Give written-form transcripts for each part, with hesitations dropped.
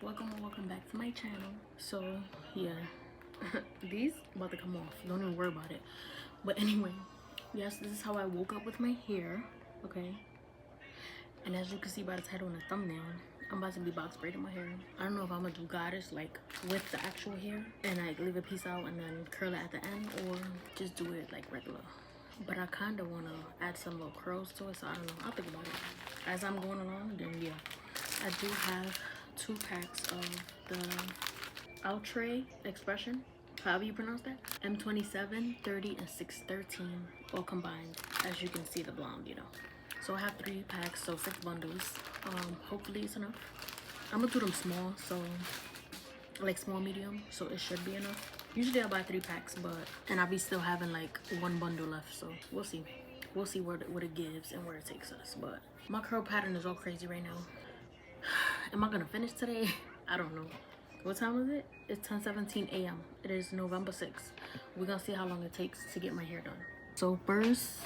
Welcome and welcome back to my channel. So yeah, these about to come off, don't even worry about it. But anyway, yes, this is how I woke up with my hair. Okay, and as you can see by the title and the thumbnail, I'm about to be box braiding my hair. I don't know if I'm gonna do goddess like with the actual hair and like leave a piece out and then curl it at the end, or just do it like regular. But I kind of want to add some little curls to it, so I don't know. I'll think about it as I'm going along. Then yeah, I do have 2 packs of the Outre expression, however you pronounce that, M27, 30, and 613 all combined. As you can see, the blonde, you know. So I have 3 packs, so 6 bundles. Hopefully it's enough. I'm gonna do them small, so like small medium, so it should be enough. Usually I buy 3 packs, and I'll be still having like 1 bundle left, so we'll see. We'll see what it gives and where it takes us. But my curl pattern is all crazy right now. Am I gonna finish today? I don't know. What time is it? It's 10:17 a.m. It is November 6th. We're gonna see how long it takes to get my hair done. So first,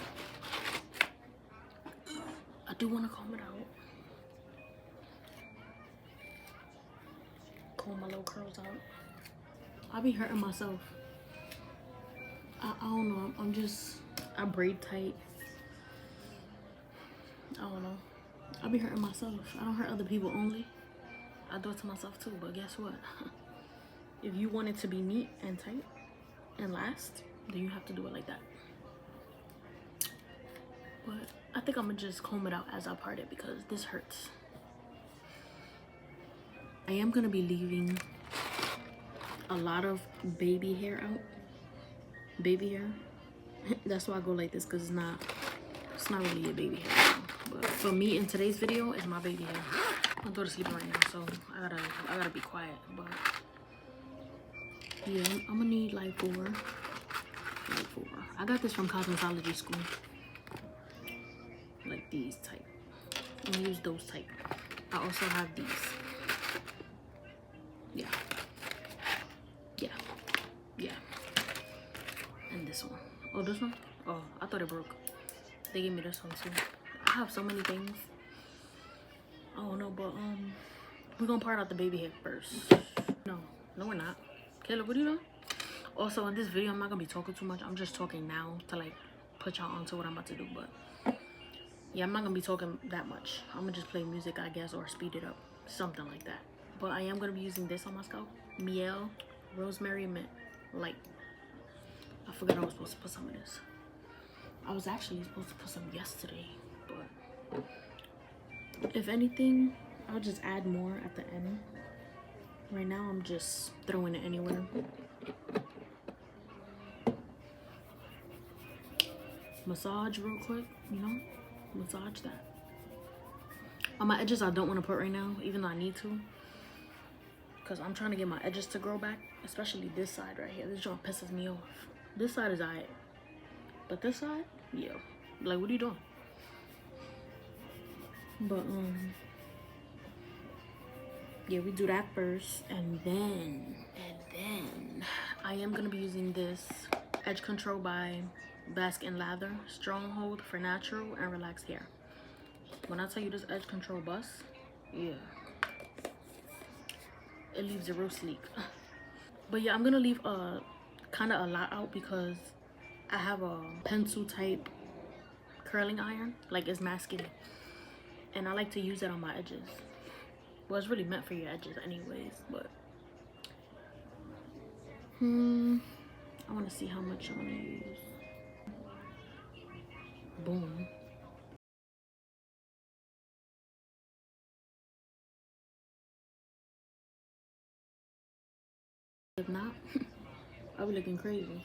I do want to comb it out. Comb my little curls out. I be hurting myself. I don't know. I braid tight. I don't know. I be hurting myself. I don't hurt other people only. I do it to myself too, but guess what? If you want it to be neat and tight and last, then you have to do it like that. But I think I'm gonna just comb it out as I part it because this hurts. I am gonna be leaving a lot of baby hair out. Baby hair. That's why I go like this, because it's not really a baby hair. But for me in today's video, it's my baby hair. I'm going to sleep right now, so I gotta be quiet. But yeah, I'm gonna need like 4. I got this from cosmetology school. Like these type. I'm gonna use those type. I also have these. Yeah. And this one. Oh, this one? Oh, I thought it broke. They gave me this one too. I have so many things. I don't know, but we're gonna part out the baby hair first. No, we're not. Caleb, what are you doing? Also, in this video, I'm not gonna be talking too much. I'm just talking now to like put y'all onto what I'm about to do. But yeah, I'm not gonna be talking that much. I'm gonna just play music, I guess, or speed it up, something like that. But I am gonna be using this on my scalp. Miel Rosemary Mint Light. I forgot I was supposed to put some of this. I was actually supposed to put some yesterday, but if anything, I'll just add more at the end. Right now, I'm just throwing it anywhere. Massage real quick, you know? Massage that. On my edges, I don't want to put right now, even though I need to. Because I'm trying to get my edges to grow back, especially this side right here. This joint pisses me off. This side is alright. But this side, yeah. Like, what are you doing? But, yeah, we do that first. And then I am going to be using this Edge Control by Basque and Lather Stronghold for natural and relaxed hair. When I tell you this Edge Control bust, yeah, it leaves it real sleek. But yeah, I'm gonna leave kind of a lot out because I have a pencil type curling iron, like it's masking, and I like to use it on my edges. Well, it's really meant for your edges anyways, but I want to see how much I'm gonna use. Boom. If not, I'll be looking crazy.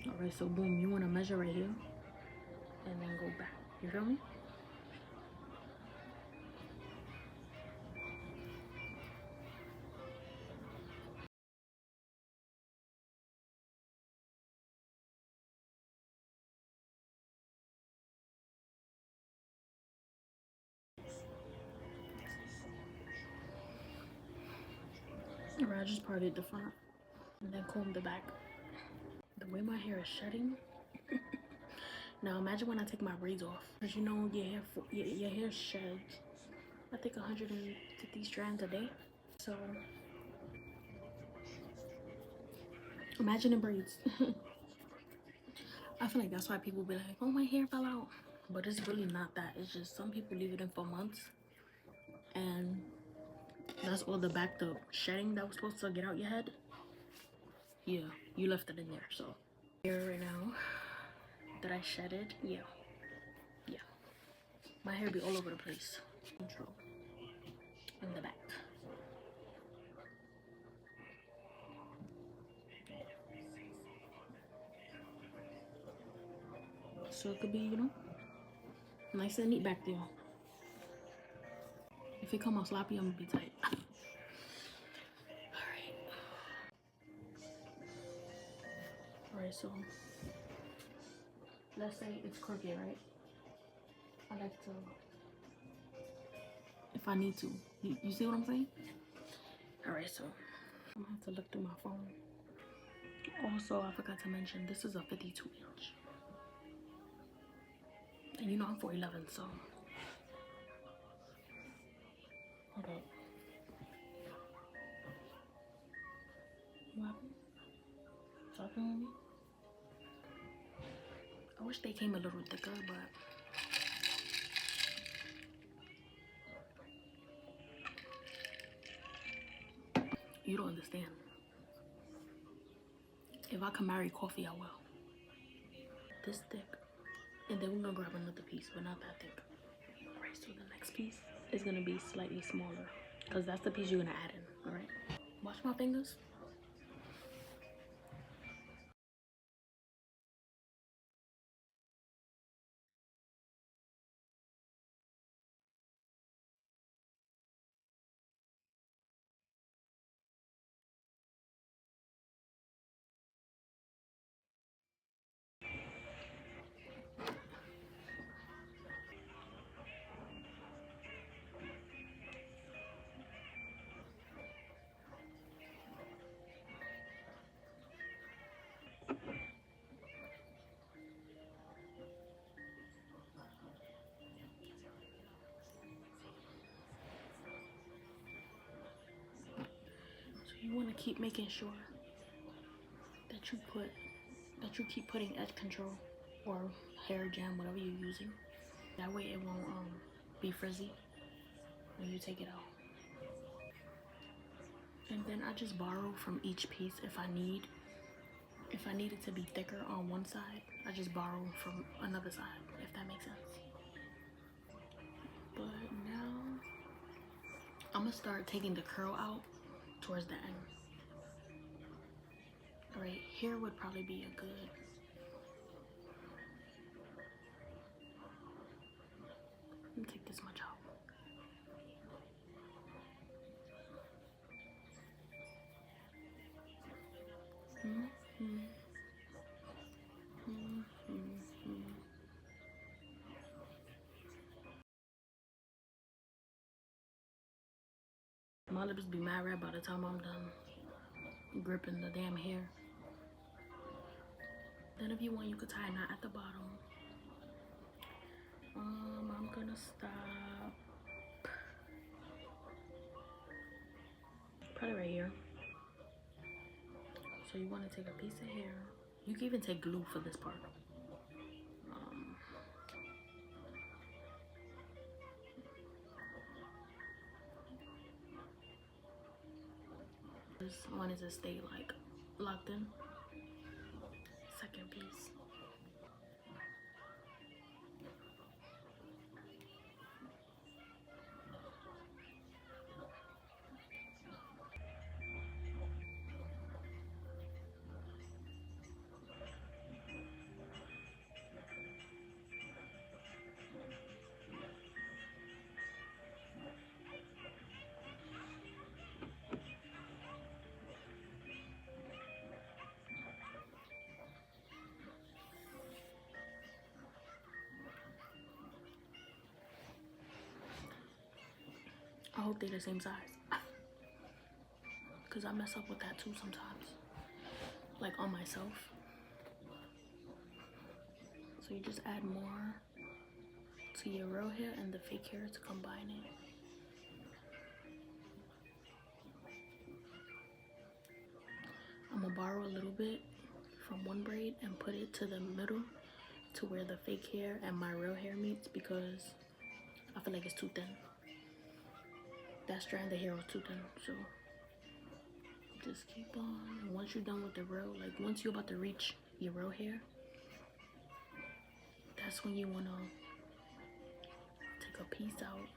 Alright, so boom, you want to measure right here and then go back. You feel me? Alright, I just parted the front and then combed the back. The way my hair is shedding, Now imagine when I take my braids off, because you know your hair sheds. I think 150 strands a day. So imagine in braids. I feel like that's why people be like, "Oh, my hair fell out," but it's really not that. It's just some people leave it in for months, and that's all the shedding that was supposed to get out your head. Yeah, you left it in there. So here right now that I shedded, yeah, yeah, my hair be all over the place. Control in the back. So it could be, you know, nice and neat back there. If it come out sloppy, I'm gonna be tight. Alright, so let's say it's crooked, right? I like to, if I need to. You see what I'm saying? Alright, so I'm gonna have to look through my phone. Also, I forgot to mention, this is a 52-inch. And you know I'm 4'11", so. Hold up. What happened? Talking with me? I wish they came a little thicker, but you don't understand. If I can marry coffee, I will. This thick. And then we're gonna grab another piece, but not that thick. Alright, so the next piece is gonna be slightly smaller, because that's the piece you're gonna add in, alright? Watch my fingers. So you wanna keep making sure that you keep putting edge control or hair jam, whatever you're using. That way it won't be frizzy when you take it out. And then I just borrow from each piece if I need. If I need it to be thicker on one side, I just borrow from another side, if that makes sense. But now I'm gonna start taking the curl out towards the end. Alright, here would probably be a good, let me take this much out. My lips be mad red by the time I'm done gripping the damn hair. Then if you want, you could tie a knot at the bottom. I'm gonna stop probably right here. So you want to take a piece of hair. You can even take glue for this part. Just wanted to stay like locked in. Second piece. I hope they're the same size. Because I mess up with that too sometimes. Like on myself. So you just add more to your real hair and the fake hair to combine it. I'm gonna borrow a little bit from one braid and put it to the middle to where the fake hair and my real hair meets, because I feel like it's too thin. That strand of hair was too thin, so just keep on. And once you're done with the real, like once you're about to reach your real hair, that's when you wanna take a piece out.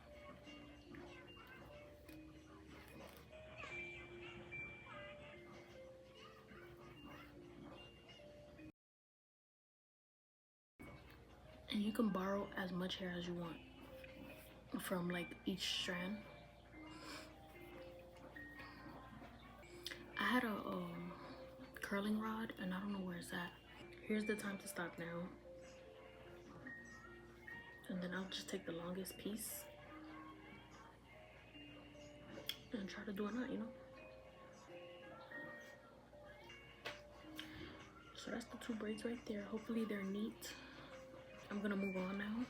And you can borrow as much hair as you want from like each strand. I had a curling rod and I don't know where it's at. Here's the time to stop now. And then I'll just take the longest piece and try to do a knot, you know? So that's the 2 braids right there. Hopefully they're neat. I'm gonna move on now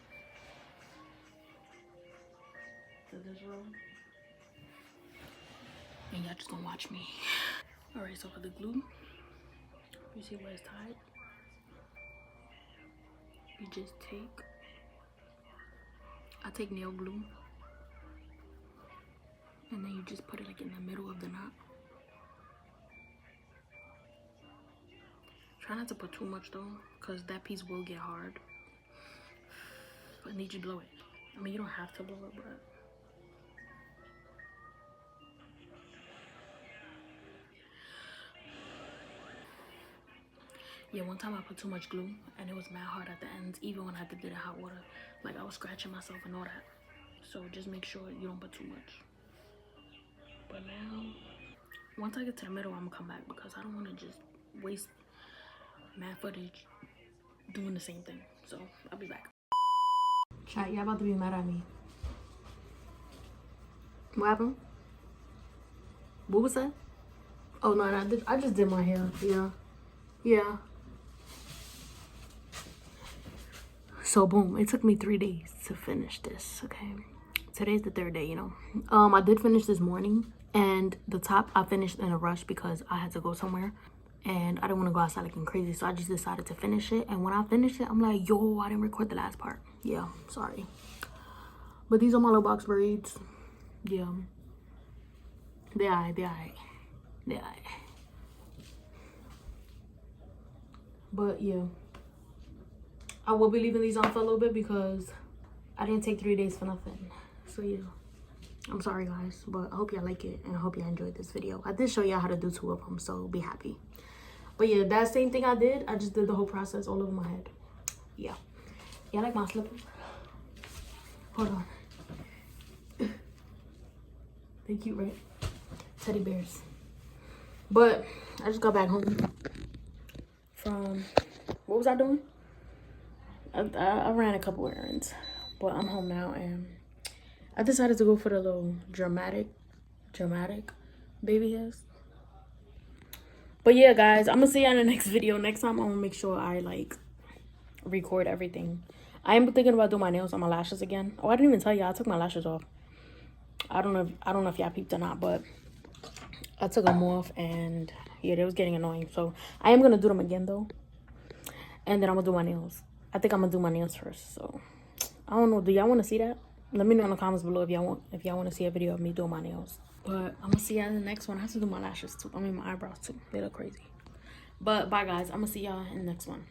to this row. And y'all just gonna watch me. All right, so for the glue, you see where it's tied? You just I take nail glue, and then you just put it like in the middle of the knot. Try not to put too much though, because that piece will get hard. I need you to blow it. I mean, you don't have to blow it, but yeah, one time I put too much glue and it was mad hard at the ends, even when I did it in hot water. Like I was scratching myself and all that. So just make sure you don't put too much. But now, once I get to the middle, I'm gonna come back because I don't want to just waste mad footage doing the same thing. So I'll be back. Chat, y'all about to be mad at me. What happened? What was that? Oh no, I just did my hair. Yeah. So boom, it took me 3 days to finish this. Okay, today's the 3rd day, you know. I did finish this morning, and the top I finished in a rush because I had to go somewhere and I didn't want to go outside looking crazy, so I just decided to finish it. And when I finished it, I'm like, yo, I didn't record the last part. Yeah, sorry. But these are my little box braids. Yeah, they alright. But yeah, I will be leaving these on for a little bit because I didn't take 3 days for nothing. So yeah, I'm sorry guys, but I hope y'all like it and I hope y'all enjoyed this video. I did show y'all how to do 2 of them, so be happy. But yeah, that same thing I did, I just did the whole process all over my head. Yeah, y'all like my slippers? Hold on. They cute, right? Teddy bears. But I just got back home from, what was I doing? I ran a couple errands, but I'm home now and I decided to go for the little dramatic baby hairs. But yeah guys, I'm gonna see you in the next video. Next time I'm gonna make sure I like record everything. I am thinking about doing my nails on my lashes again. Oh, I didn't even tell you I took my lashes off. I don't know if y'all peeped or not, but I took them off and yeah, they was getting annoying. So I am gonna do them again though, and then I'm gonna do my nails. I think I'm gonna do my nails first. So I don't know, do y'all want to see that? Let me know in the comments below if y'all want to see a video of me doing my nails. But I'm gonna see y'all in the next one. I have to do my lashes too. I mean my eyebrows too. They look crazy. But bye guys, I'm gonna see y'all in the next one.